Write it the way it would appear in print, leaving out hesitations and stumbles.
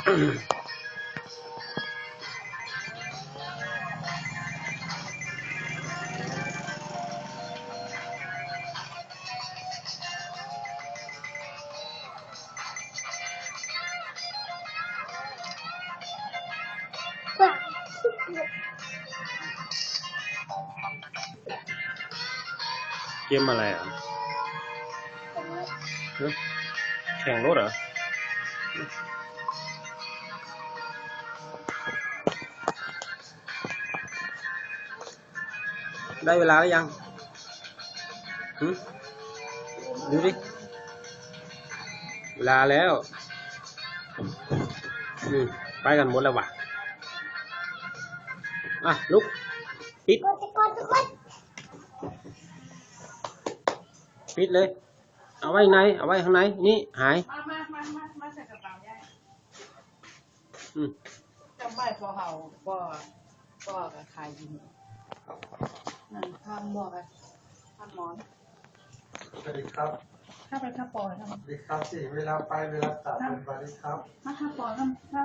เกมอะไรอ่ะแข่งรถเหรอได้เวลาแล้วยังดูดิเวลาแล้วไปกันหมดแล้วว่ะลุกปิดปิดเลยเอาไว้ไหนเอาไว้ข้างในนี่หายมาใส่กระเป๋าได้จำใบพอเขาก็ขายยินนั่นข้างบอกกันข้างหมอนสวัสดีครับถ้าไปข้าปอยครับสวัสดีครับสิเวลาไปเวลาตัดเป็นสวัสดีครับถ้าข้าปอยถ้า